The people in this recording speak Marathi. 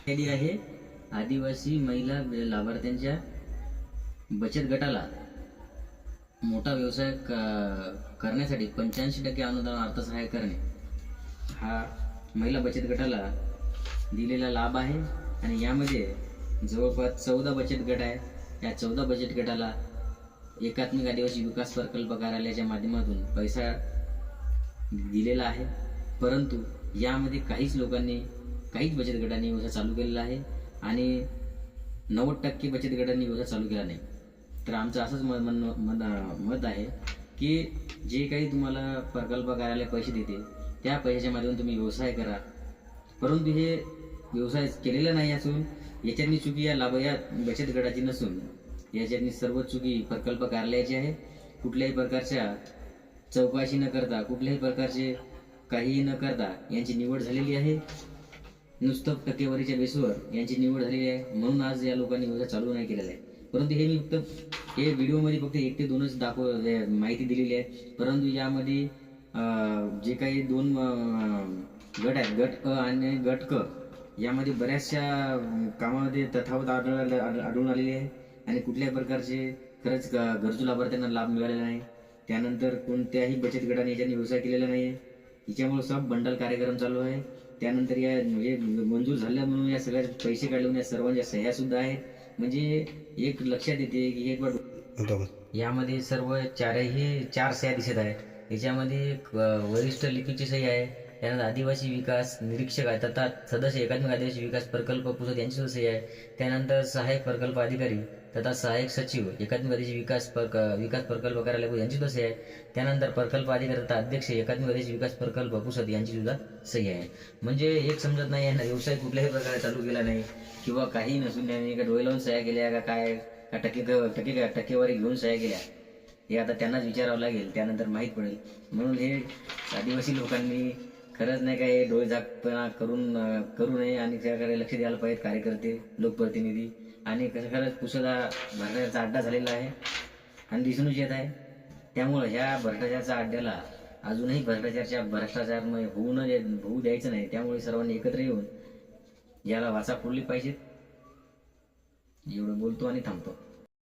केली आहे. आदिवासी महिला लाभार्थ्यांच्या बचत गटाला मोठा व्यवसाय करण्यासाठी 85% अनुदान अर्थसहाय्य करणे हा महिला बचत गटाला दिलेला लाभ आहे. आणि यामध्ये जवळपास 14 बचत गट आहे. या 14 बचत गटाला एकात्मिक आदिवासी विकास प्रकल्प कार्यालयाच्या माध्यमातून पैसा दिलेला आहे. परंतु यामध्ये काहीच बचत गटांनी व्यवसाय चालू केलेला आहे आणि 90% बचत गटांनी व्यवसाय चालू केला नाही. तर आमचं असंच मत आहे की जे काही तुम्हाला प्रकल्प कार्यालय पैसे देते त्या पैशाच्या माध्यमातून तुम्ही व्यवसाय करा. परंतु हे व्यवसाय केलेला नाही असून याच्यातनी चुकी या बचत गटाची नसून याच्यातनी सर्व चुकी प्रकल्प कार्यालयाची आहे. कुठल्याही प्रकारच्या चौकशी न करता, कुठल्याही प्रकारचे काहीही न करता यांची निवड झालेली आहे. नुसतं टक्केवारीच्या बेसवर यांची निवड झालेली आहे. म्हणून आज या लोकांनी व्यवसाय चालू नाही केलेला आहे. परंतु हे मी फक्त व्हिडिओमध्ये फक्त 1 ते 2च माहिती दिलेली आहे. परंतु यामध्ये जे काही 2 गट आहेत, गट अ आणि गट क, यामध्ये बऱ्याचशा कामामध्ये तफावत आढळून आलेली आहे आणि कुठल्याही प्रकारचे खरंच गरजू लाभार्थ्यांना लाभ मिळालेला नाही. त्यानंतर कोणत्याही बचत गटाने याच्याने व्यवसाय केलेला नाही आहे. हिच्यामुळे सब बंडल कार्यक्रम चालू आहे. त्यानंतर या म्हणजे मंजूर झाल्या म्हणून या सगळ्या पैसे काढले म्हणून या सर्वांच्या सह्या सुद्धा आहेत. म्हणजे एक लक्षात येते की हे यामध्ये सर्व 4 सह्या दिसत आहे. याच्यामध्ये वरिष्ठ लिपिकची सही आहे. त्यानंतर आदिवासी विकास निरीक्षक आहे तथा सदस्य एकात्मिक आदिवासी विकास प्रकल्प पुसद यांची सुद्धा सही आहे. त्यानंतर सहाय्यक प्रकल्प अधिकारी तथा सहाय्यक सचिव एकात्मिक आदिवासी विकास प्रकल्प कार्यालय यांची सुद्धा सही आहे. त्यानंतर प्रकल्प अधिकारी तथा अध्यक्ष एकात्मिक आदिवासी विकास प्रकल्प पुसद यांची सुद्धा सही आहे. म्हणजे एक समजत नाही आहे, व्यवसाय कुठल्याही प्रकारे चालू केला नाही किंवा काही नसून त्यांनी का डोळे लावून सह्या केल्या का काय, का टक्केवारी घेऊन सह्या केल्या, हे आता त्यांनाच विचारावं लागेल. त्यानंतर माहीत पडेल. म्हणून हे आदिवासी लोकांनी खरंच नाही का हे डोळे झाकपणा करू नये आणि त्याकडे लक्ष द्यायला पाहिजेत कार्यकर्ते, लोकप्रतिनिधी. आणि खरंच पुसदा भ्रष्टाचाराचा अड्डा झालेला आहे आणि दिसूनच येत आहे. त्यामुळं ह्या भ्रष्टाचाराच्या अड्ड्याला अजूनही भ्रष्टाचारमय होऊ द्यायचं नाही. त्यामुळे सर्वांनी एकत्र येऊन याला वाचा फोडली पाहिजेत. एवढं बोलतो आणि थांबतो.